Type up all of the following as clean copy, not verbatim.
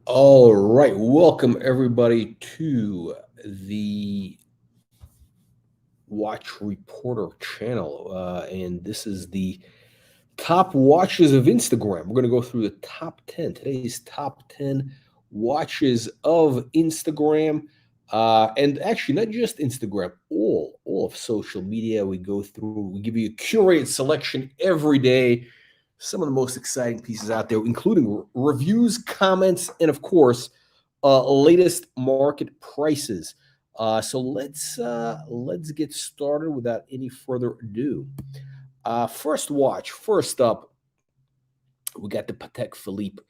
All right, welcome everybody to the Watch Reporter channel. And this is the top watches of Instagram. We're going to go through the top 10, today's top 10 watches of Instagram. And actually, not just Instagram, all of social media. We go through, we give you a curated selection every day. Some of the most exciting pieces out there, including reviews, comments, and of course, latest market prices. So let's get started without any further ado. First up, we got the Patek Philippe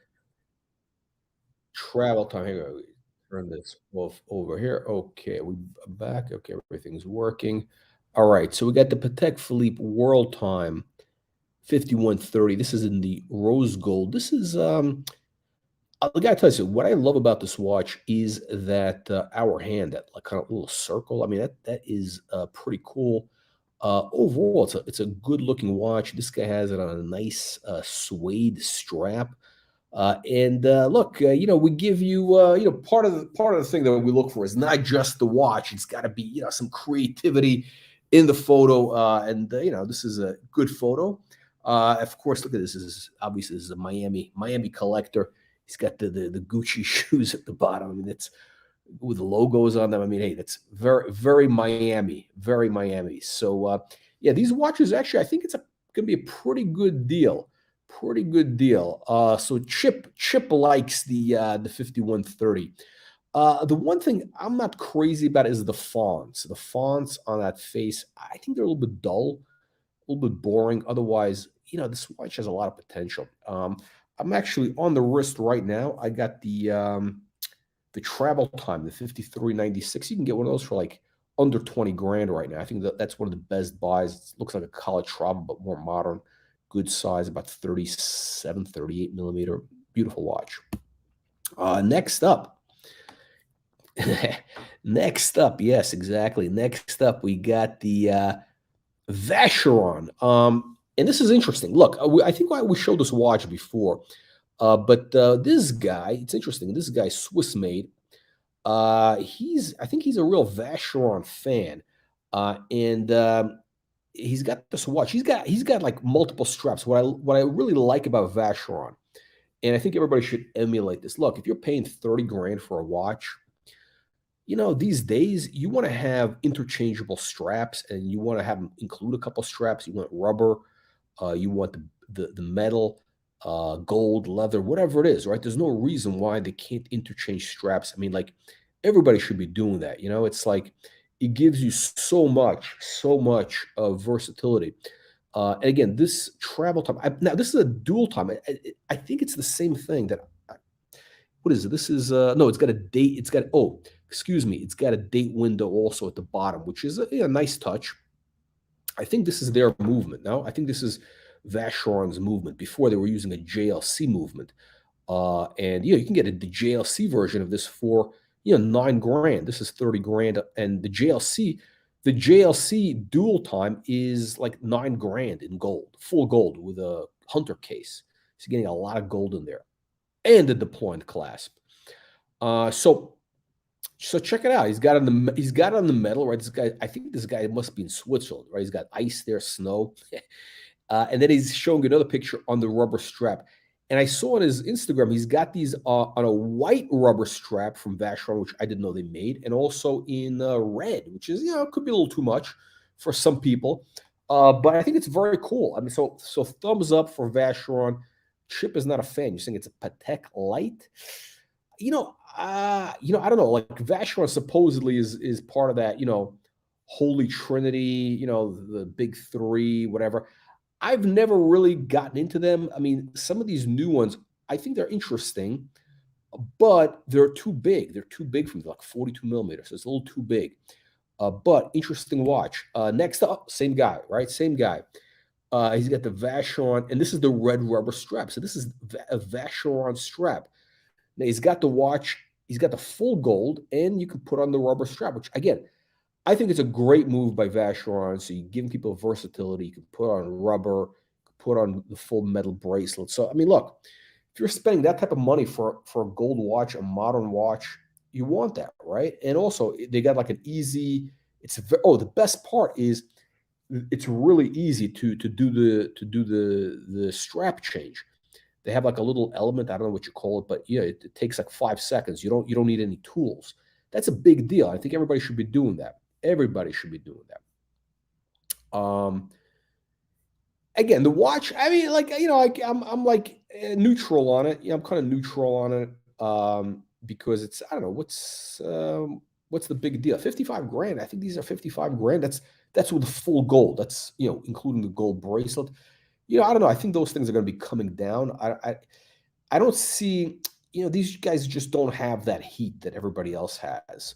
travel time. Here, turn this off over here. Okay, we back. Okay, everything's working. All right, so we got the Patek Philippe World Time 5130. This is in the rose gold. This is I gotta tell you, what I love about this watch is that hour hand, that like kind of little circle. I mean, that is pretty cool. Overall, it's a good looking watch. This guy has it on a nice suede strap. And look, we give you, part of the thing that we look for is not just the watch. It's got to be, some creativity in the photo. And this is a good photo. Of course, look at this. This is a Miami collector. He's got the Gucci shoes at the bottom. I mean, it's with the logos on them. I mean, hey, that's very, very Miami, very Miami. So, yeah, these watches actually, I think it's going to be a pretty good deal. Pretty good deal. So Chip likes the 5130. The one thing I'm not crazy about is the fonts. The fonts on that face, I think they're a little bit dull, a little bit boring. Otherwise, this watch has a lot of potential. I'm actually on the wrist right now. I got the travel time, the 5396. You can get one of those for like under 20 grand right now. I think that's one of the best buys. It looks like a college travel, but more modern, good size, about 37, 38 millimeter. Beautiful watch. Next up, next up, yes, exactly. Next up, we got the Vacheron. And this is interesting. Look, I think we showed this watch before, but this guy, it's interesting. This guy, Swiss made. I think he's a real Vacheron fan, and he's got this watch. He's got like multiple straps. What I really like about Vacheron, and I think everybody should emulate this. Look, if you're paying 30 grand for a watch, these days you want to have interchangeable straps, and you want to have them include a couple straps. You want rubber, you want the metal, gold, leather, whatever it is, right? There's no reason why they can't interchange straps. I mean, like everybody should be doing that. It's like it gives you so much of versatility. And again, this travel time. Now this is a dual time. I think it's the same thing that. What is it? This is no. It's got a date. Excuse me. It's got a date window also at the bottom, which is a nice touch. I think this is their movement now. I think this is Vacheron's movement. Before they were using a JLC movement, and you can get the JLC version of this for 9 grand. This is 30 grand, and the JLC dual time is like 9 grand in gold, full gold with a hunter case. So you're getting a lot of gold in there, and the deployment clasp. So check it out. He's got on the metal, right? This guy, I think this guy must be in Switzerland, right? He's got ice there, snow, and then he's showing another picture on the rubber strap. And I saw on his Instagram, he's got these on a white rubber strap from Vacheron, which I didn't know they made, and also in red, which is could be a little too much for some people, but I think it's very cool. I mean, so thumbs up for Vacheron. Chip is not a fan. You're saying it's a Patek Light. I don't know. Like Vacheron supposedly is part of that, Holy Trinity, the big three, whatever. I've never really gotten into them. I mean, some of these new ones, I think they're interesting, but they're too big. They're too big for me, like 42 millimeters. So it's a little too big. But interesting watch. Next up, same guy, right? Same guy. He's got the Vacheron, and this is the red rubber strap. So this is a Vacheron strap. Now he's got the watch, he's got the full gold, and you can put on the rubber strap, which again, I think it's a great move by Vacheron. So you're giving people versatility. You can put on rubber, put on the full metal bracelet. So I mean, look, if you're spending that type of money for a gold watch, a modern watch, you want that, right? And also, they got like an easy. The best part is it's really easy to do the strap change. They have like a little element, I don't know what you call it, but yeah, it takes like 5 seconds. You don't need any tools. That's a big deal. I think everybody should be doing that. Everybody should be doing that. Again, the watch, I mean, like, I'm like neutral on it. Yeah, I'm kind of neutral on it. Because it's, I don't know, what's the big deal? 55 grand. I think these are 55 grand. That's with the full gold. That's, including the gold bracelet. I don't know. I think those things are going to be coming down. I don't see, these guys just don't have that heat that everybody else has.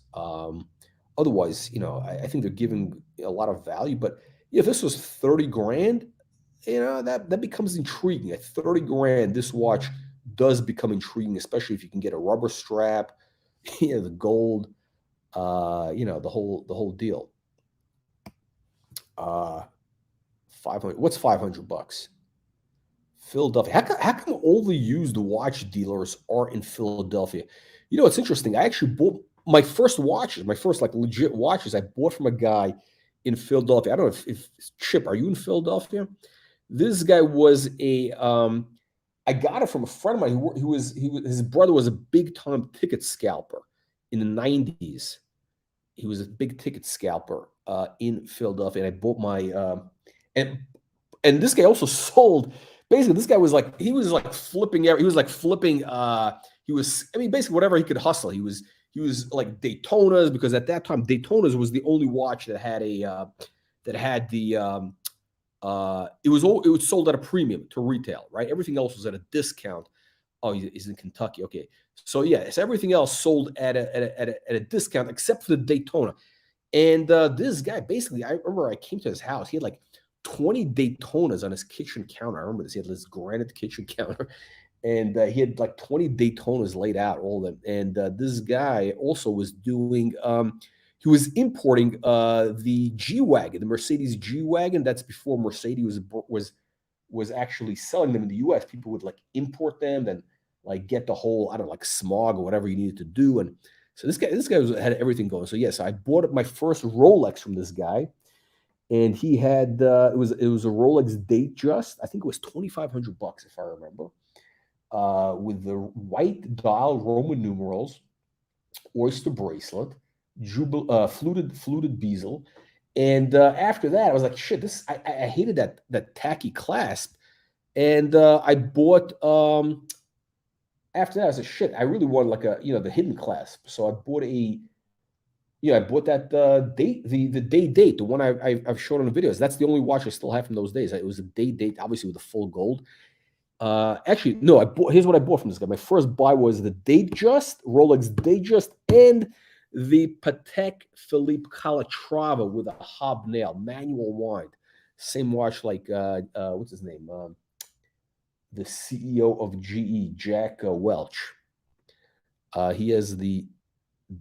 Otherwise, I think they're giving a lot of value. But if this was 30 grand, that becomes intriguing. At 30 grand, this watch does become intriguing, especially if you can get a rubber strap, the gold, the whole deal. 500. What's $500? Philadelphia. How come all the used watch dealers are in Philadelphia? It's interesting. I actually bought my first watches, my first like legit watches. I bought from a guy in Philadelphia. I don't know if Chip, are you in Philadelphia? This guy was I got it from a friend of mine his brother was a big time ticket scalper in the 90s. He was a big ticket scalper in Philadelphia, and I bought my and this guy also sold. Basically, this guy was like flipping. He was like flipping. Basically whatever he could hustle. He was like Daytonas, because at that time Daytonas was the only watch that had it was sold at a premium to retail, right? Everything else was at a discount. Oh, he's in Kentucky. Okay, so yeah, so everything else sold at a discount except for the Daytona. And this guy, basically, I remember I came to his house. He had like 20 Daytonas on his kitchen counter. I remember this. He had this granite kitchen counter, and he had like 20 Daytonas laid out, all of them. And this guy also was doing. He was importing the G-Wagon, the Mercedes G-Wagon. That's before Mercedes was actually selling them in the U.S. People would like import them and like get the whole, I don't know, like smog or whatever you needed to do. And so this guy had everything going. So yes, I bought my first Rolex from this guy, and he had it was a Rolex Datejust. I think it was $2,500 if I remember, with the white dial Roman numerals, oyster bracelet, fluted bezel. And after that, I was like, shit, I hated that tacky clasp. And I bought after that, I said, shit, I really wanted like the hidden clasp. So I bought I bought that the day date, the one I've shown on the videos. That's the only watch I still have from those days. It was a day date, obviously with the full gold. Actually, no, here's what I bought from this guy. My first buy was the Datejust, Rolex Datejust, and the Patek Philippe Calatrava with a hobnail, manual wind. Same watch like what's his name? The CEO of GE, Jack Welch. He has the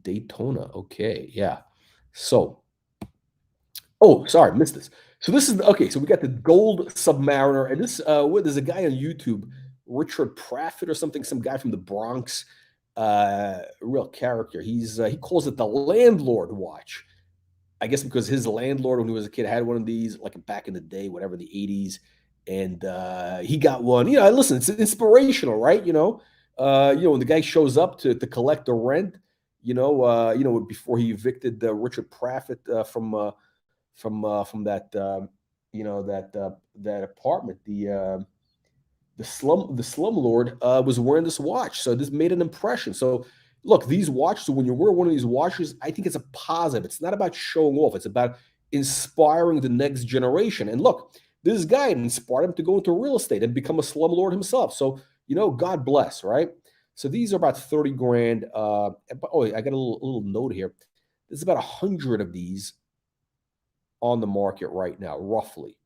Daytona. Okay, yeah. So, oh, sorry, missed this. So this is okay. So we got the gold Submariner, and this there's a guy on YouTube, Richard Prafford or something, some guy from the Bronx, real character. He calls it the landlord watch. I guess because his landlord, when he was a kid, had one of these, like back in the day, whatever, the 80s, and he got one. Listen, it's inspirational, right? When the guy shows up to collect the rent, before he evicted Richard Prafford from that that apartment, the slumlord was wearing this watch, so this made an impression. So look, these watches, when you wear one of these watches, I think it's a positive. It's not about showing off. It's about inspiring the next generation. And look, this guy inspired him to go into real estate and become a slumlord himself. So God bless, right? So these are about 30 grand. Oh, I got a little note here. There's about 100 of these on the market right now, roughly.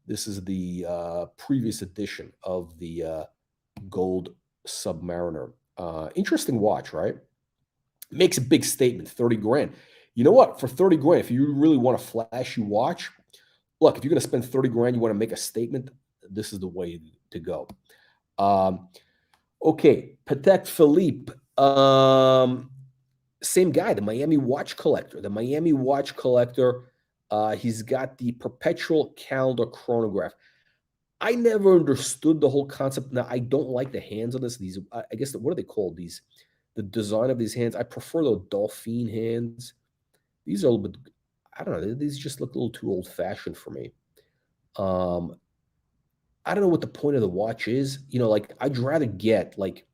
This is the previous edition of the gold Submariner. Interesting watch, right? Makes a big statement, 30 grand. You know what? For 30 grand, if you really want a flashy watch, look, if you're going to spend 30 grand, you want to make a statement, this is the way to go. Okay, Patek Philippe. Same guy, the Miami watch collector. The Miami watch collector. He's got the perpetual calendar chronograph. I never understood the whole concept. Now I don't like the hands on this. These, I guess, what are they called? These, the design of these hands. I prefer the dolphin hands. These are a little bit. I don't know. These just look a little too old fashioned for me. Um, I don't know what the point of the watch is. Like I'd rather get like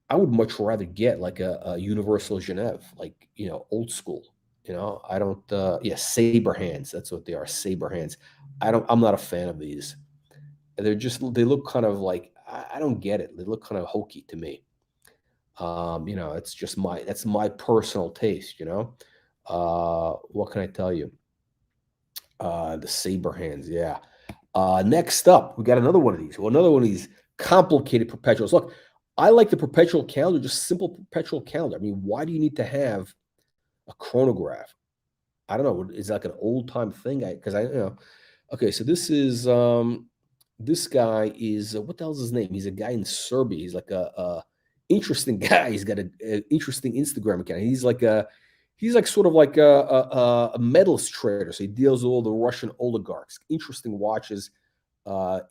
I would much rather get like a Universal Genève, like old school. I don't. Yeah, saber hands. That's what they are. Saber hands. I don't. I'm not a fan of these. They look kind of like I don't get it. They look kind of hokey to me. It's just that's my personal taste. What can I tell you? The saber hands. Yeah. Next up, we got another one of these. Well, another one of these complicated perpetuals. Look, I like the perpetual calendar, just simple perpetual calendar. I mean, why do you need to have a chronograph? I don't know. Is it like an old time thing? Because okay, so this guy is what the hell's his name? He's a guy in Serbia. He's like a interesting guy. He's got a interesting Instagram account. He's like sort of like a metals trader. So he deals with all the Russian oligarchs. Interesting watches,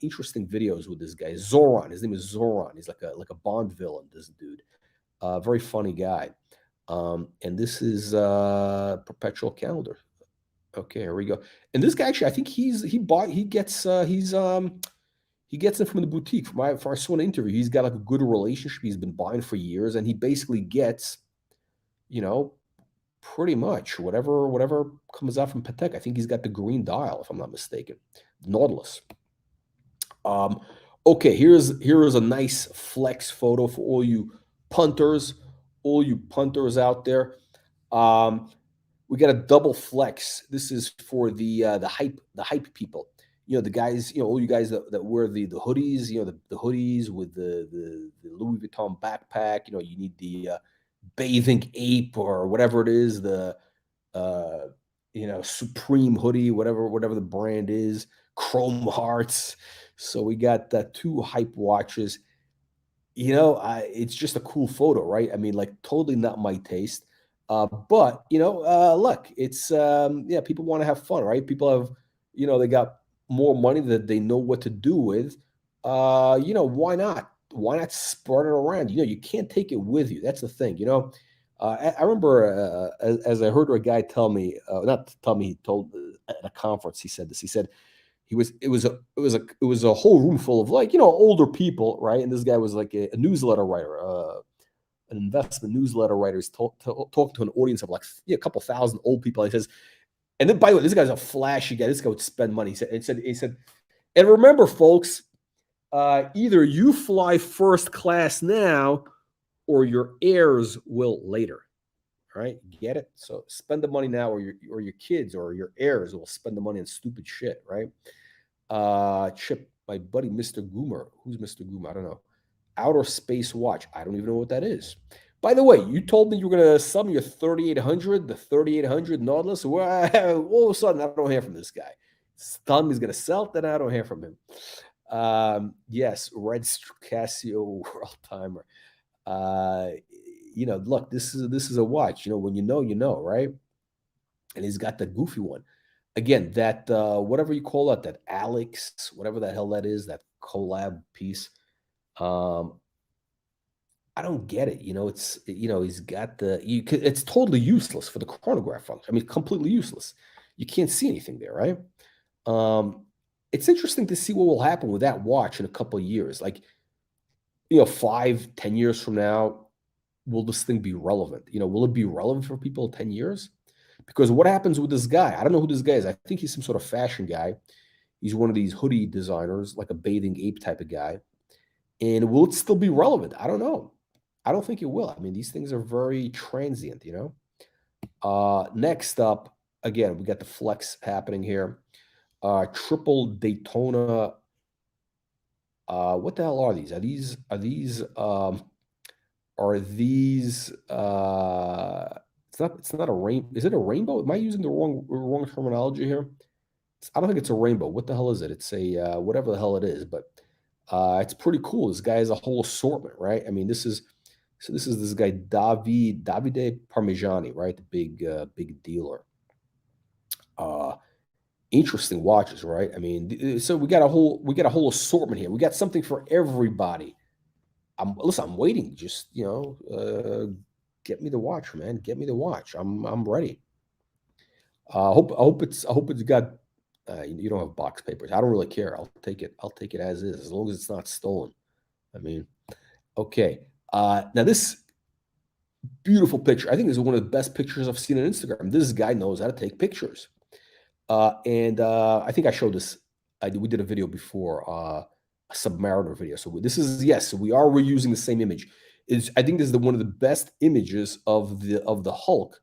interesting videos with this guy. Zoran. His name is Zoran. He's like a Bond villain, this dude. Very funny guy. And this is perpetual calendar. Okay, here we go. And this guy actually, I think he gets it from the boutique. From I saw an interview, he's got like a good relationship. He's been buying for years, and he basically gets, you know, pretty much whatever comes out from Patek. I think he's got the green dial, if I'm not mistaken, Nautilus. Um, okay, here is a nice flex photo for all you punters out there. We got a double flex. This is for the hype people. The guys, all you guys that wear the hoodies, the hoodies with the Louis Vuitton backpack. You need the bathing ape or whatever it is, the uh, Supreme hoodie, whatever the brand is, Chrome Hearts. So we got two hype watches. It's just a cool photo, right? I mean, like totally not my taste. But look, it's yeah, people want to have fun, right? People have, they got more money that they know what to do with. Why not? Why not spread it around? You can't take it with you. That's the thing. I remember as I heard a guy tell me, not tell me, he told at a conference, he said this. He said it was a whole room full of like older people, right? And this guy was like a newsletter writer, an investment newsletter writer. He's talking to an audience of like a couple thousand old people. He says, and then by the way, this guy's a flashy guy. This guy would spend money. He said, and remember, folks, either you fly first class now, or your heirs will later. All right, get it? So spend the money now, or your kids or your heirs will spend the money on stupid shit, right? Chip, my buddy Mr. Goomer. Who's Mr. Goomer? I don't know. Outer Space Watch. I don't even know what that is. By the way, you told me you were going to sell me your 3800, the 3800 Nautilus. Well, all of a sudden, I don't hear from this guy. Tell me he's going to sell it, then I don't hear from him. Yes, Red Casio World Timer. Look, this is a watch. When you know, right? And he's got the goofy one. Again, that whatever you call that Alex, whatever the hell that is, that collab piece. I don't get it. It's he's got it's totally useless for the chronograph function. I mean, completely useless. You can't see anything there, right? It's interesting to see what will happen with that watch in a couple of years. Like, 5, 10 years from now, will this thing be relevant? Will it be relevant for people in 10 years? Because what happens with this guy? I don't know who this guy is. I think he's some sort of fashion guy. He's one of these hoodie designers, like a bathing ape type of guy. And will it still be relevant? I don't know. I don't think it will. I mean, these things are very transient, Next up, again, we got the flex happening here. Triple Daytona. What the hell are these? Are these it's not a rainbow. Is it a rainbow? Am I using the wrong terminology here? I don't think it's a rainbow. What the hell is it? It's a whatever the hell it is, but It's pretty cool. This guy has a whole assortment, right? I mean, this is this guy Davide Parmigiani, right? The big dealer. Uh, Interesting watches, right? I mean, so we got a whole assortment here. We got something for everybody. Listen, I'm waiting. Just get me the watch, man. Get me the watch. I'm ready. I hope it's got. You don't have box papers. I don't really care. I'll take it. I'll take it as long as it's not stolen. I mean, okay. Now this beautiful picture. I think this is one of the best pictures I've seen on Instagram. This guy knows how to take pictures. And I think I showed this. We did a video before, a Submariner video. So this is yes. So we are reusing the same image. I think this is one of the best images of the Hulk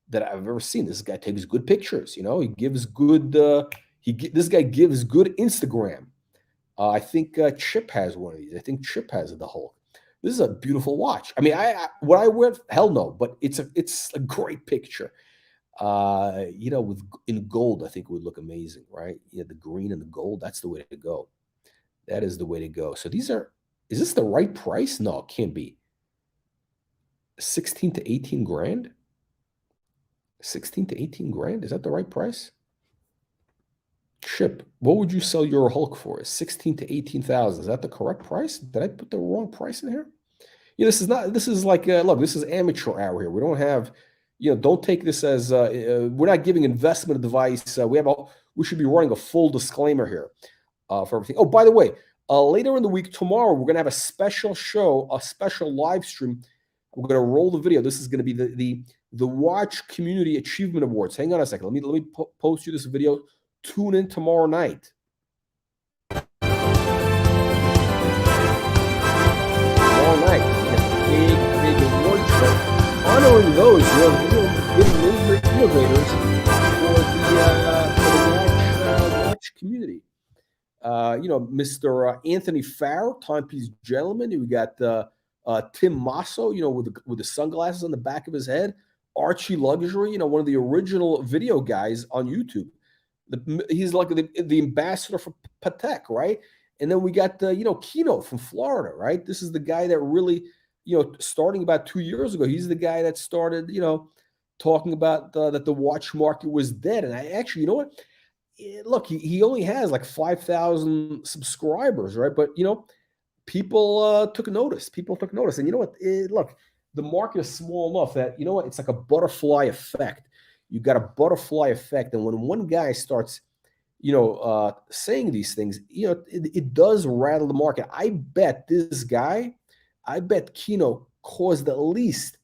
that I've ever seen. This guy takes good pictures. You know, he gives good. This guy gives good Instagram. I think Chip has one of these. I think Chip has the Hulk. This is a beautiful watch. I mean, would I wear it? Hell no. But it's a great picture. You know, in gold, I think it would look amazing, right? Yeah, the green and the gold. That's the way to go. That is the way to go. So is this the right price? No, it can't be. 16 to 18 grand? 16 to 18 grand? Is that the right price? Chip, what would you sell your Hulk for? 16 to 18,000. Is that the correct price? Did I put the wrong price in here? Yeah, this is like, look, this is amateur hour here. We don't have, don't take this as, we're not giving investment advice. We should be running a full disclaimer here for everything. Oh, by the way, later in the week, tomorrow, we're going to have a special show, a special live stream. We're going to roll the video. This is going to be the Watch Community Achievement Awards. Hang on a second. Let me post you this video. Tune in tomorrow night. Tomorrow night, we have a big award show honoring those who have been major innovators for the watch community. Mr. Anthony Farrow, Timepiece Gentleman. We got Tim Masso, with the sunglasses on the back of his head. Archie Luxury, one of the original video guys on YouTube. He's like the ambassador for Patek, right? And then we got Keynote from Florida, right? This is the guy that really, starting about 2 years ago, he's the guy that started, talking about that the watch market was dead. And I actually, you know what? Look, he only has like 5,000 subscribers, right? But people took notice. People took notice, and you know what? Look, the market is small enough that it's like a butterfly effect. You got a butterfly effect, and when one guy starts, saying these things, it does rattle the market. I bet Kino caused at least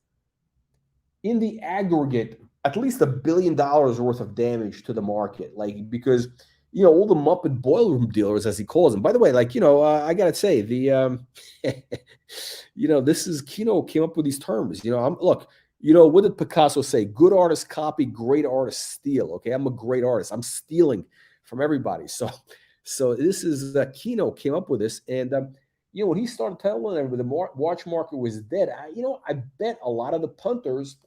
in the aggregate at least $1 billion worth of damage to the market, like because all the Muppet boiler room dealers, as he calls them. By the way, like I gotta say this is Kino came up with these terms. Look. What did Picasso say? Good artists copy, great artists steal. Okay, I'm a great artist. I'm stealing from everybody. So this is Kino came up with this, and when he started telling everybody the watch market was dead, I bet a lot of the punters,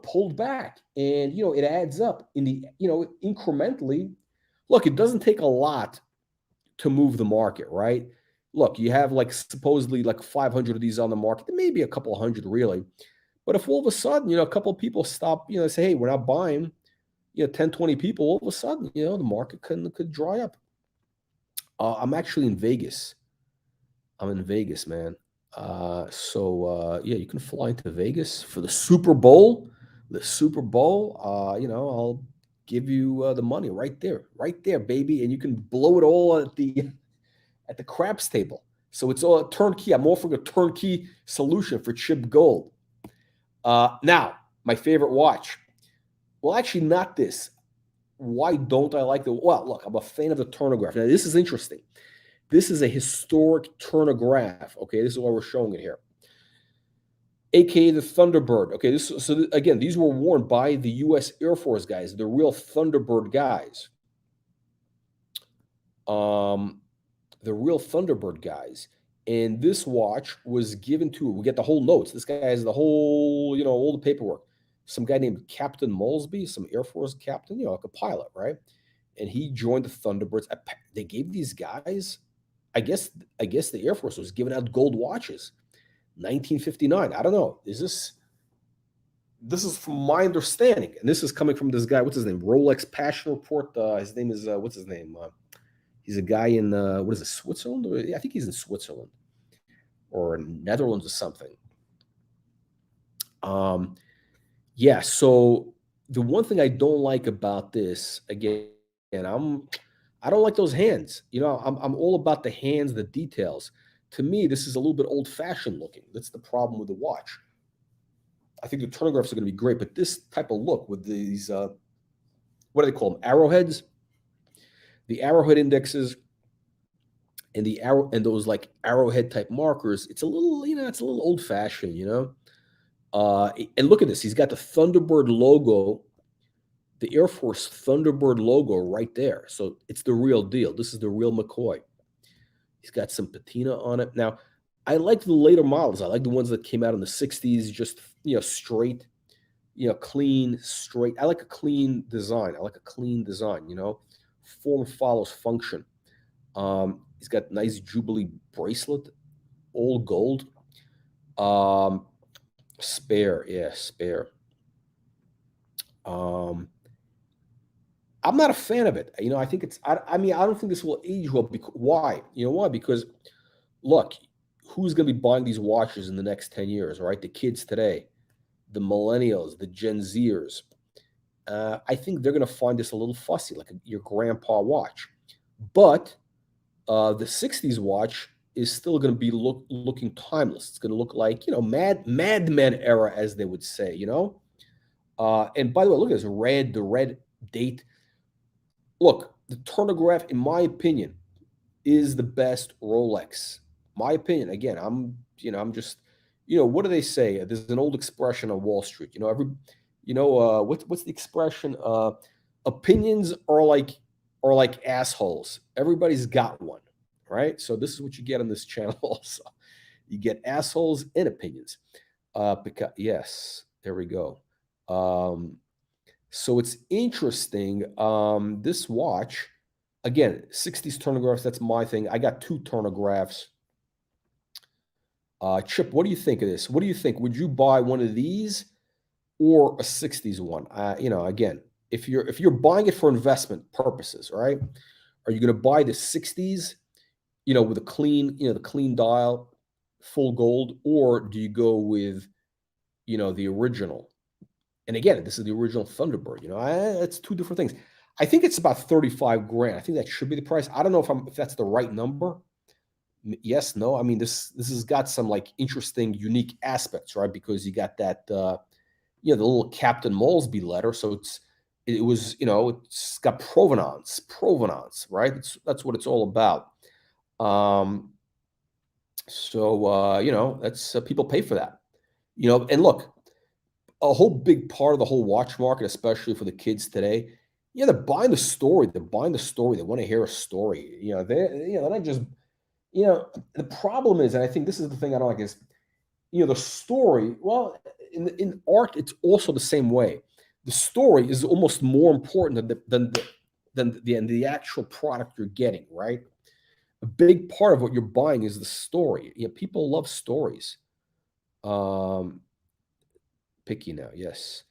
pulled back, and it adds up in the incrementally. Look, it doesn't take a lot to move the market, right? Look, you have like supposedly like 500 of these on the market, maybe a couple hundred really. But if all of a sudden, a couple of people stop, say, hey, we're not buying, 10, 20 people, all of a sudden, the market could dry up. I'm actually in Vegas. I'm in Vegas, man. You can fly to Vegas for the Super Bowl. The Super Bowl, I'll give you the money right there, baby. And you can blow it all at the craps table. So it's all a turnkey. I'm offering a turnkey solution for Chip Gold. Now, my favorite watch. Well, actually, not this. Why don't I like well, look, I'm a fan of the Turn-O-Graph. Now, this is interesting. This is a historic Turn-O-Graph. Okay, this is why we're showing it here. AKA the Thunderbird. Okay, again, these were worn by the U.S. Air Force guys, the real Thunderbird guys. The real Thunderbird guys. And this watch was given to, we get the whole notes. This guy has the whole, all the paperwork. Some guy named Captain Molesby, some Air Force captain, like a pilot, right? And he joined the Thunderbirds. They gave these guys, I guess the Air Force was giving out gold watches. 1959. I don't know. This is from my understanding, and this is coming from this guy. What's his name? Rolex Passion Report. His name is what's his name? He's a guy in what is it? Switzerland? I think he's in Switzerland or Netherlands or something. Yeah. So the one thing I don't like about this, again, I don't like those hands. I'm all about the hands, the details. To me, this is a little bit old fashioned looking. That's the problem with the watch. I think the turnographs are going to be great, but this type of look with these, what do they call them? Arrowheads, the arrowhead indexes, and those like arrowhead type markers. It's a little, it's a little old fashioned, and look at this. He's got the Thunderbird logo, the Air Force Thunderbird logo right there. So it's the real deal. This is the real McCoy. He's got some patina on it. Now, I like the later models. I like the ones that came out in the 60s, just, straight, clean, straight. I like a clean design. Form follows function. He's got nice Jubilee bracelet, all gold. Spare. I'm not a fan of it. I think I don't think this will age well. Why? Why? Because look, who's going to be buying these watches in the next 10 years, right? The kids today, the millennials, the Gen Zers. I think they're going to find this a little fussy, like your grandpa watch. But the 60s watch is still going to be looking timeless. It's going to look like, Madman era, as they would say, and by the way, look at this the red date. Look, the Turn-O-Graph, in my opinion, is the best Rolex. My opinion. Again, I'm just, what do they say? There's an old expression on Wall Street. What's the expression? Opinions are like assholes. Everybody's got one, right? So this is what you get on this channel also. You get assholes and opinions. Because yes, there we go. So it's interesting. This watch, again, 60s turnographs, that's my thing. I got 2 turnographs. Chip, what do you think of this? What do you think? Would you buy one of these or a 60s one? Again, if you're buying it for investment purposes, right? Are you going to buy the 60s, with the clean dial, full gold, or do you go with, the original? And again, this is the original Thunderbird. It's 2 different things. I think it's about 35 grand. I think that should be the price. I don't know if that's the right number. Yes, no. This has got some like interesting, unique aspects, right? Because you got that, the little Captain Molesby letter. So it's got provenance, right? That's what it's all about. That's people pay for that, and look, a whole big part of the whole watch market, especially for the kids today, they're buying the story. They want to hear a story. They're not just, the problem is, and I think this is the thing I don't like is, the story. Well, in art, it's also the same way. The story is almost more important than the actual product you're getting, right? A big part of what you're buying is the story. People love stories. Picky now, yes.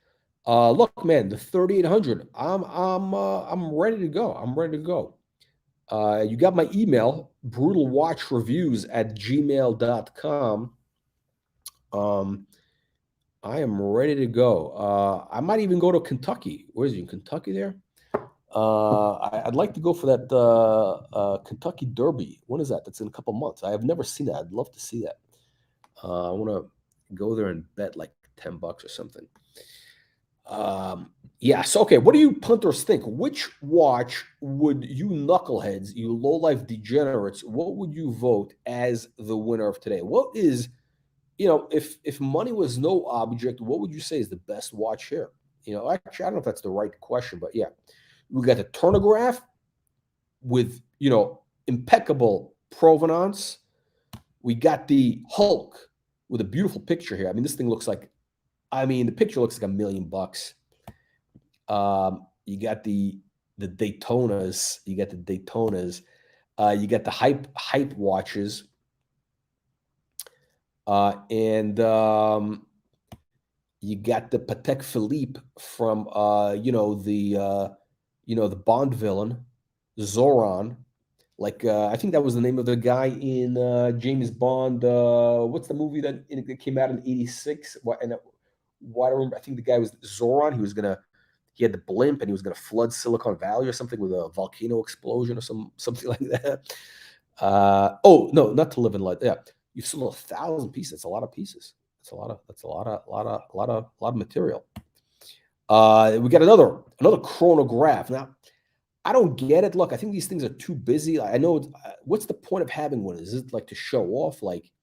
Look, man, the 3800. I'm ready to go. You got my email, brutalwatchreviews@gmail.com. I am ready to go. I might even go to Kentucky. Where is he? In Kentucky there? I'd like to go for that Kentucky Derby. When is that? That's in a couple months. I have never seen that. I'd love to see that. I want to go there and bet like $10 or something. Yeah. So, okay. What do you punters think? Which watch would you knuckleheads, you low-life degenerates, what would you vote as the winner of today? What is, if money was no object, what would you say is the best watch here? Actually, I don't know if that's the right question, but yeah. We got the Turn-O-Graph with, impeccable provenance. We got the Hulk with a beautiful picture here. This thing looks like, the picture looks like $1 million. You got the Daytonas. You got the hype watches, and you got the Patek Philippe from the Bond villain, Zoran. Like I think that was the name of the guy in James Bond. What's the movie that came out in '86? Why I remember? I think the guy was Zoran. He had the blimp and he was gonna flood Silicon Valley or something with a volcano explosion or something like that. Oh no, not To Live and Let. Yeah, you sold 1,000 pieces. That's a lot of pieces. That's a lot of material. We got another chronograph. Now, I don't get it. Look, I think these things are too busy. I know. What's the point of having one? Is it like to show off? Like,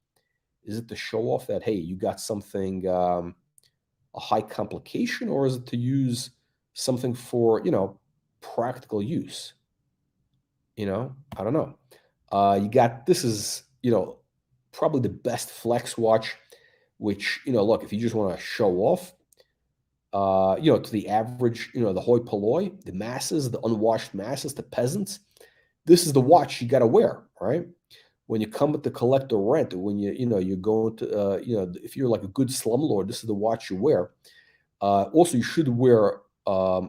is it to show off that hey, you got something a high complication, or is it to use something for practical use? I don't know. You got this is probably the best flex watch, which look, if you just want to show off, to the average, the hoi polloi, the masses, the unwashed masses, the peasants, this is the watch you got to wear, right? When you come with the collector rent, when you're going to, if you're like a good slumlord, this is the watch you wear. Also, you should wear, like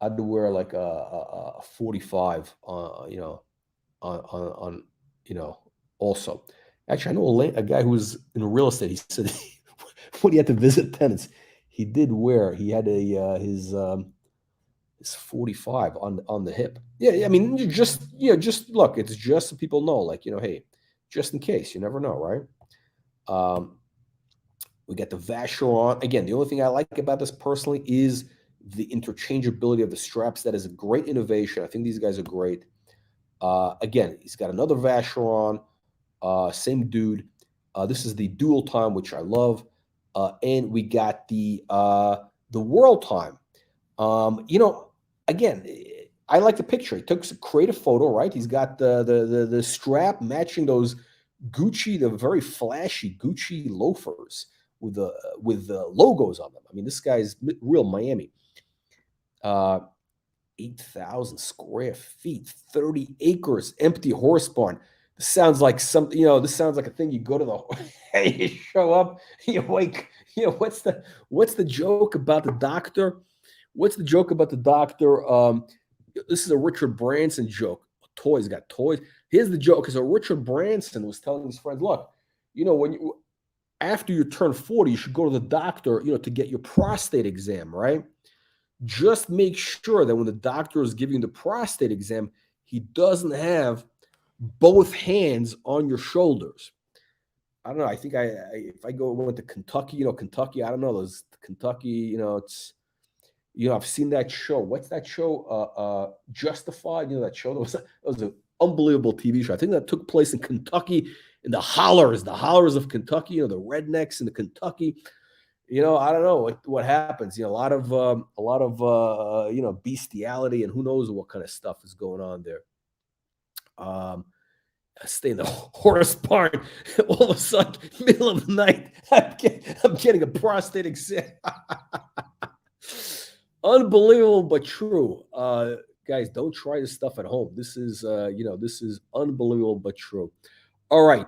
I'd wear like a 45, on also. Actually, I know a guy who was in real estate. He said when he had to visit tenants, he had his 45 on the hip. Yeah, I mean, just look, it's just so people know, like, hey, just in case, you never know, right? We got the Vacheron. Again, the only thing I like about this personally is the interchangeability of the straps. That is a great innovation. I think these guys are great. Again, he's got another Vacheron, same dude. This is the dual time, which I love. And we got the world time. Again, I like the picture. He took a creative photo, right? He's got the strap matching those the very flashy Gucci loafers with the logos on them. I mean, this guy's real Miami. 8,000 square feet, 30 acres, empty horse barn. This sounds like something, this sounds like a thing you go to you show up, you wake, what's the joke about the doctor? What's the joke about the doctor? This is a Richard Branson joke. Toys got toys. Here's the joke. So Richard Branson was telling his friends, look, after you turn 40, you should go to the doctor, to get your prostate exam, right? Just make sure that when the doctor is giving the prostate exam, he doesn't have both hands on your shoulders. I don't know. I think if I went to Kentucky, Kentucky, I don't know, those Kentucky, it's, I've seen that show. What's that show? Justified, that show. That was an unbelievable TV show. I think that took place in Kentucky, in the hollers of Kentucky, the rednecks in the Kentucky. I don't know what happens. A lot of bestiality, and who knows what kind of stuff is going on there. I stay in the horse barn. All of a sudden, middle of the night, I'm getting a prostate exam. Unbelievable, but true. Guys, don't try this stuff at home. This is unbelievable, but true. All right.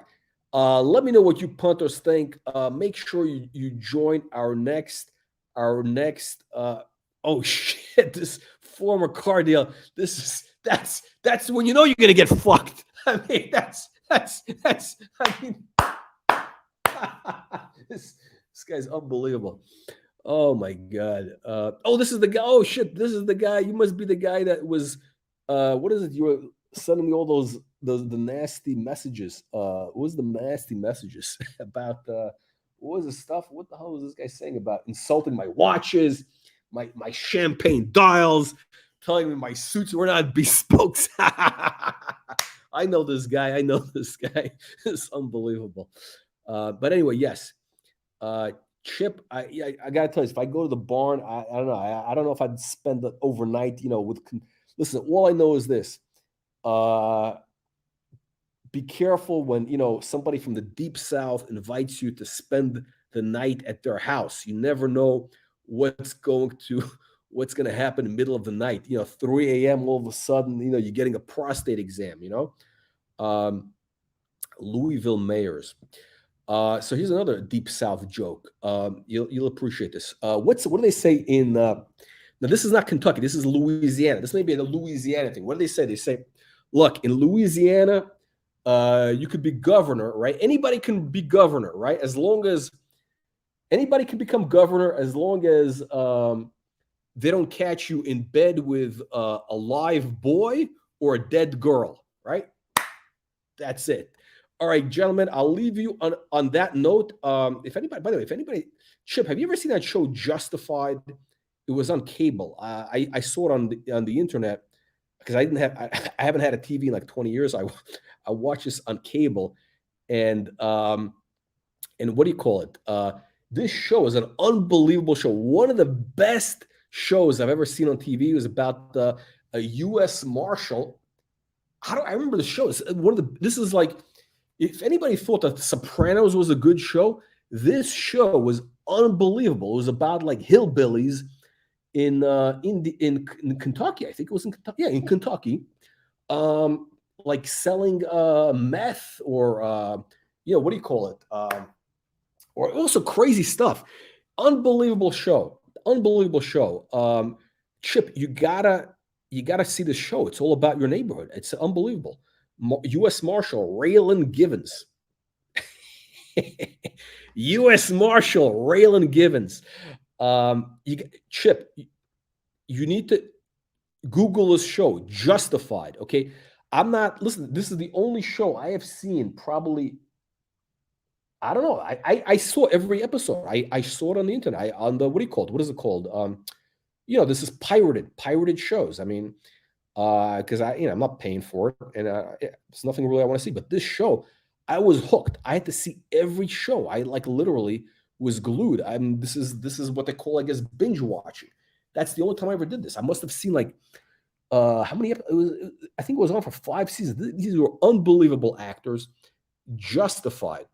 Let me know what you punters think. Make sure you join our next oh shit, this former car deal. That's when you're gonna get fucked. I mean, this guy's unbelievable. Oh my god. This is the guy. Oh shit, this is the guy. You must be the guy that was what is it? You were sending me all those the nasty messages. What was the nasty messages about what was the stuff? What the hell was this guy saying about insulting my watches, my champagne dials, telling me my suits were not bespoke? I know this guy. It's unbelievable. But anyway, yes. Chip, I gotta tell you, if I go to the barn, I don't know. I don't know if I'd spend the overnight, listen, all I know is this. Be careful when, somebody from the deep south invites you to spend the night at their house. You never know what's going to what's going to happen in the middle of the night. 3 a.m. all of a sudden, you're getting a prostate exam. Louisville mayors. So here's another deep South joke. You'll appreciate this. What do they say in? Now this is not Kentucky. This is Louisiana. This may be a Louisiana thing. What do they say? They say, look, in Louisiana, you could be governor, right? Anybody can be governor, right? As long as anybody can become governor, as long as they don't catch you in bed with a live boy or a dead girl, right? That's it. All right, gentlemen, I'll leave you on that note. If anybody, by the way, Chip, have you ever seen that show Justified? It was on cable. I saw it on the internet because I haven't had a TV in like 20 years. I watched this on cable, and what do you call it? This show is an unbelievable show. One of the best shows I've ever seen on TV. It was about a U.S. Marshal. I remember the show. This is like, if anybody thought that The Sopranos was a good show, this show was unbelievable. It was about like hillbillies in Kentucky. I think it was in Kentucky. Yeah, in Kentucky, like selling meth or what do you call it? Or also crazy stuff. Unbelievable show. Chip, you gotta see the show. It's all about your neighborhood. It's unbelievable. U.S. Marshal Raylan Givens. U.S. Marshal Raylan Givens. Chip, you need to Google this show, Justified. Okay, listen, this is the only show I have seen probably. I don't know. I saw every episode. I saw it on the internet. On the, what do you call it? What is it called? This is pirated shows. I mean, because I'm not paying for it, and it's nothing really I want to see. But this show, I was hooked. I had to see every show. I like literally was glued. This is what they call, I guess, binge watching. That's the only time I ever did this. I must have seen like how many? I think it was on for 5 seasons. These were unbelievable actors. Justified.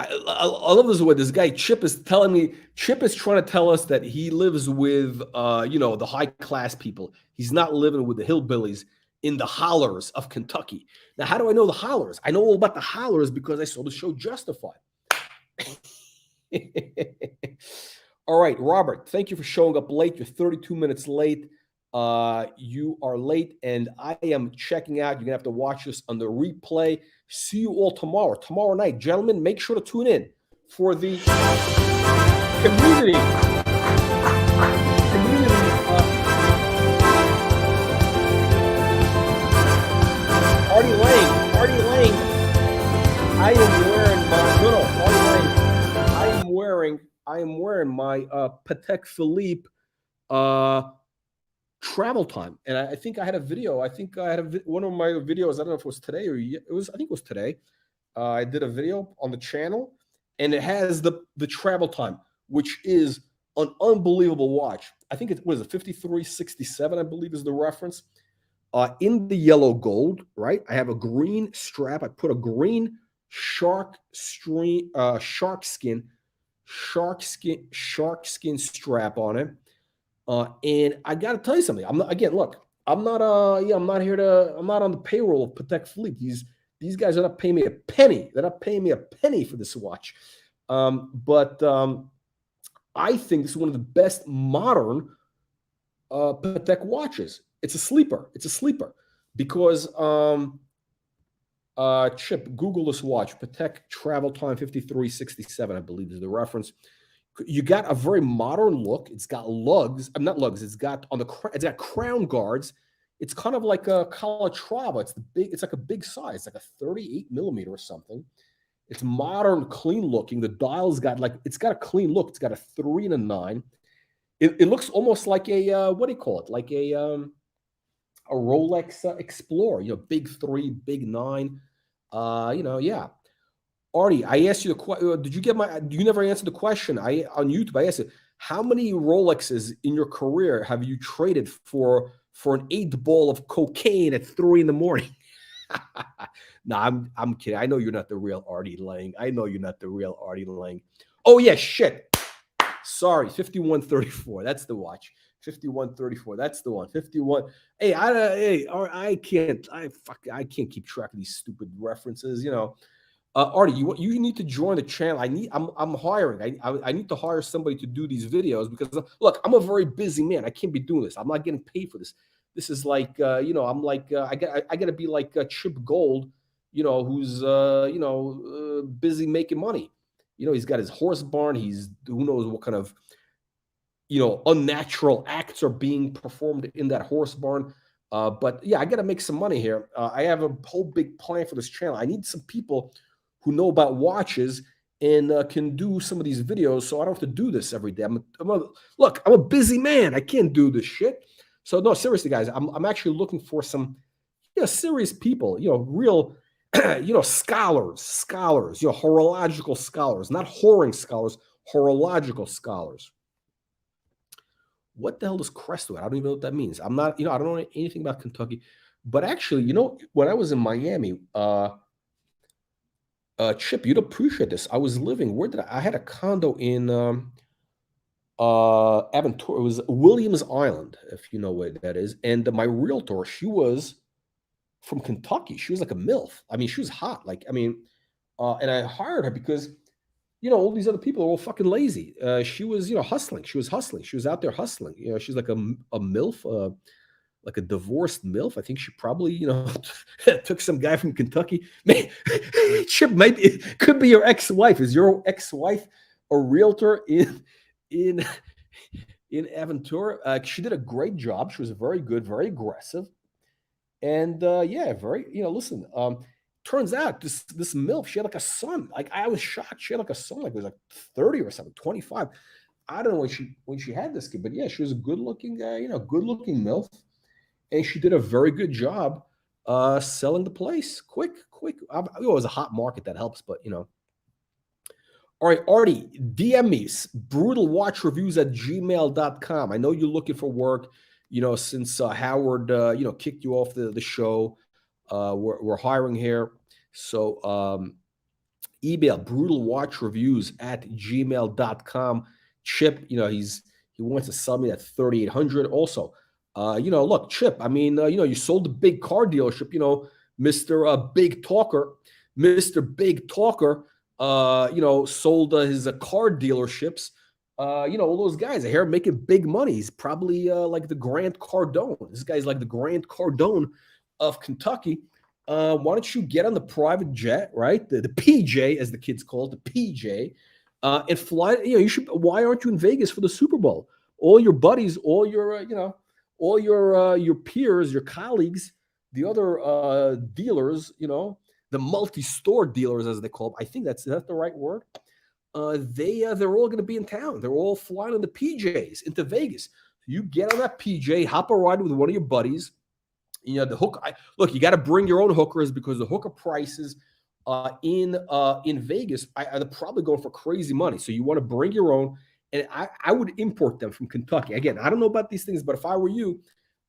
I love this way this guy Chip is telling me. Chip is trying to tell us that he lives with the high class people. He's not living with the hillbillies in the hollers of Kentucky. Now, how do I know the hollers? I know all about the hollers because I saw the show Justified. All right, Robert, thank you for showing up late. You're 32 minutes late. You are late, and I am checking out. You're gonna have to watch this on the replay. See you all tomorrow night, gentlemen. Make sure to tune in for the community. Artie Lang. I am wearing my Patek Philippe travel time, and I think I had a video. I think I had one of my videos. I don't know if it was today or I think it was today. I did a video on the channel, and it has the travel time, which is an unbelievable watch. I think it was a 5367, I believe, is the reference. In the yellow gold, right? I have a green strap. I put a green shark skin strap on it. And I got to tell you something. I'm not on the payroll of Patek Philippe. These guys are not paying me a penny. They're not paying me a penny for this watch. But I think this is one of the best modern Patek watches. It's a sleeper. Because Chip, Google this watch. Patek Travel Time 5367, I believe, is the reference. You got a very modern look. It's got lugs. Not lugs. It's got crown guards. It's kind of like a Calatrava. It's like a big size. It's like a 38 millimeter or something. It's modern, clean looking. The dial's got it's got a clean look. It's got a 3 and a 9. It looks almost like a what do you call it? Like a Rolex Explorer. Big 3, big 9. Yeah. Artie, I asked you the question. You never answered the question. On YouTube, I asked you, how many Rolexes in your career have you traded for an 8 ball of cocaine at 3 a.m? No, I'm kidding. I know you're not the real Artie Lang. Oh yeah, shit. Sorry, 5134. That's the watch. 5134. That's the one. 51. Hey, I can't. I can't keep track of these stupid references. Artie, you need to join the channel. I'm hiring. I need to hire somebody to do these videos because look, I'm a very busy man. I can't be doing this. I'm not getting paid for this. This is like I'm like I got to be like Chip Gold, who's busy making money. He's got his horse barn. He's who knows what kind of unnatural acts are being performed in that horse barn. But yeah, I got to make some money here. I have a whole big plan for this channel. I need some people who know about watches and can do some of these videos so I don't have to do this every day. Look, I'm a busy man. I can't do this shit. So no, seriously, guys, I'm actually looking for some serious people, real scholars, horological scholars, not whoring scholars, horological scholars. What the hell is Crestwood? I don't even know what that means. I'm not, I don't know anything about Kentucky. But actually, when I was in Miami, Chip, you'd appreciate this. I was living, I had a condo in Aventura. It was Williams Island, if you know where that is. And my realtor, she was from Kentucky. She was like a MILF. I mean, she was hot. And I hired her because all these other people are all fucking lazy. She was, hustling. She was hustling. She was out there hustling. She's like a MILF, like a divorced MILF. I think she probably, took some guy from Kentucky. Man, Chip could be your ex-wife. Is your ex-wife a realtor in Aventura? She did a great job. She was very good, very aggressive. And yeah, very, listen, turns out this MILF, she had like a son. Like I was shocked. She had like a son, like it was like 30 or something, 25. I don't know when she had this kid, but yeah, she was a good looking guy, good looking MILF. And she did a very good job selling the place. Quick. It was a hot market, that helps, but All right, Artie, DM me, brutalwatchreviews@gmail.com. I know you're looking for work, since Howard, kicked you off the show. We're hiring here. So email brutalwatchreviews@gmail.com. Chip, he wants to sell me at 3,800. Also, look, Chip, I mean, you sold the big car dealership, Mr. Big Talker, sold his car dealerships. All those guys are here making big money. He's probably like the Grant Cardone. This guy's like the Grant Cardone of Kentucky. Why don't you get on the private jet, right? The PJ, as the kids call it, the PJ, and fly. You should. Why aren't you in Vegas for the Super Bowl? All your buddies, all your, all your peers, your colleagues, the other dealers, the multi-store dealers, as they call them. I think that's the right word. They're all going to be in town. They're all flying on the PJs into Vegas. You get on that PJ, hop a ride with one of your buddies. The hook. Look, you got to bring your own hookers because the hooker prices in Vegas are probably going for crazy money. So you want to bring your own, and I would import them from Kentucky. Again, I don't know about these things, but if I were you,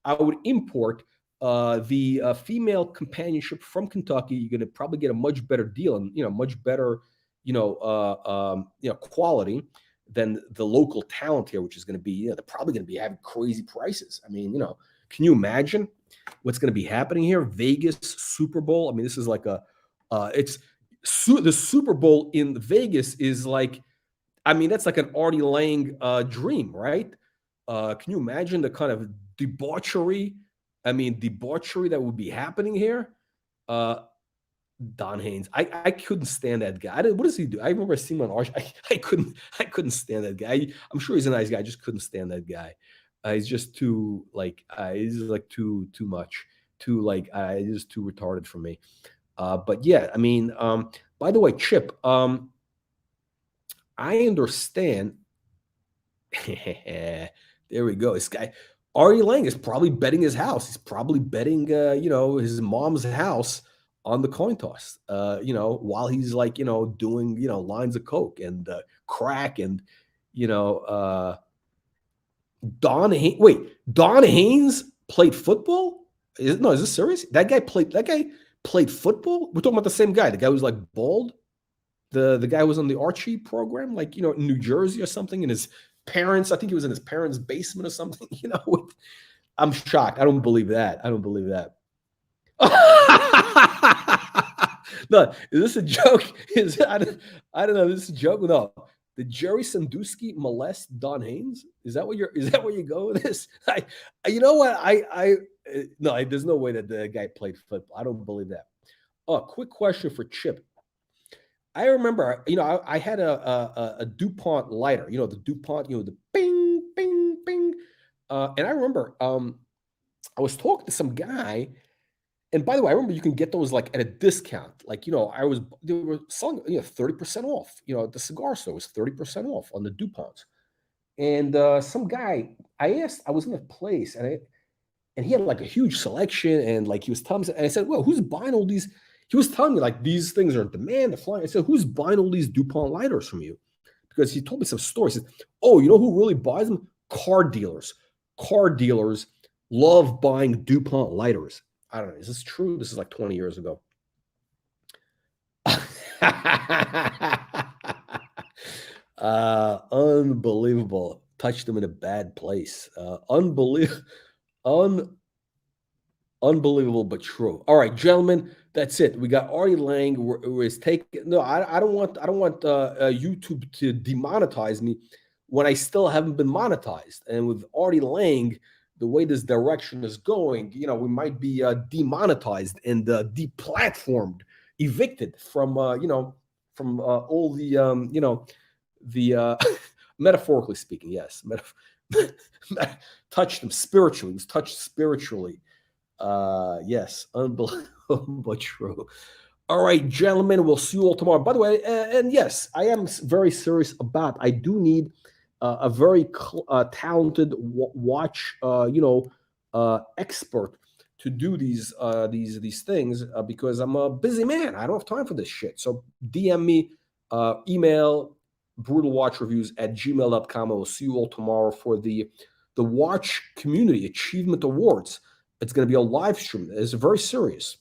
I would import the female companionship from Kentucky. You're going to probably get a much better deal and much better quality than the local talent here, which is going to be they're probably going to be having crazy prices. I mean, can you imagine what's going to be happening here? Vegas Super Bowl. I mean, this is like the Super Bowl in Vegas is like, I mean, that's like an Artie Lang dream, right? Can you imagine the kind of debauchery that would be happening here? Don Haynes. I couldn't stand that guy. What does he do? I remember seeing him on Arch. I couldn't stand that guy. I'm sure he's a nice guy. I just couldn't stand that guy. He's just too he's like too much. He's just too retarded for me. But yeah, I mean, by the way, Chip, I understand. There we go. This guy, Artie Lang, is probably betting his house. He's probably betting, his mom's house on the coin toss, while he's doing, lines of coke and crack and, Don Haynes played football? Is this serious? That guy played football? We're talking about the same guy. The guy who's like bald? The guy who was on the Archie program, like, you know, in New Jersey or something, and his parents, I think he was in his parents' basement or something, you know. I'm shocked. I don't believe that. I don't believe that. No, is this a joke? I don't know. Is this a joke? No. Did Jerry Sandusky molest Don Haynes? Is that where you go with this? You know what? No, there's no way that the guy played football. I don't believe that. Oh, quick question for Chip. I remember, you know, I had a DuPont lighter, you know, the DuPont, you know, the bing, bing, bing. And I remember I was talking to some guy, and by the way, I remember you can get those like at a discount. Like, you know, they were selling, you know, 30% off. You know, at the cigar store was 30% off on the DuPonts. And some guy, I was in a place, and he had like a huge selection, and like he was telling me, and I said, well, who's buying all these? He was telling me like these things are in demand, they're flying. I said, who's buying all these DuPont lighters from you? Because he told me some stories. He said, oh, you know who really buys them? Car dealers. Car dealers love buying DuPont lighters. I don't know. Is this true? This is like 20 years ago. Unbelievable. Touched them in a bad place. Unbelievable, but true. All right, gentlemen, that's it. We got Artie Lang. Is taking. No, I don't want YouTube to demonetize me when I still haven't been monetized. And with Artie Lang, the way this direction is going, you know, we might be demonetized and deplatformed, evicted from you know, from all the you know, the metaphorically speaking, yes, touched them spiritually. It was touched spiritually. Yes, unbelievable, but true. All right, gentlemen, we'll see you all tomorrow. By the way, and yes, I am very serious about. I do need a very talented watch, you know, expert to do these things because I'm a busy man. I don't have time for this shit. So DM me, email brutalwatchreviews@gmail.com. I will see you all tomorrow for the Watch Community Achievement Awards. It's going to be a live stream. It's very serious.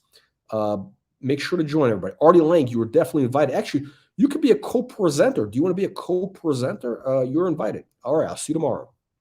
Make sure to join everybody. Artie Lang, you were definitely invited. Actually, you could be a co-presenter. Do you want to be a co-presenter? You're invited. All right, I'll see you tomorrow.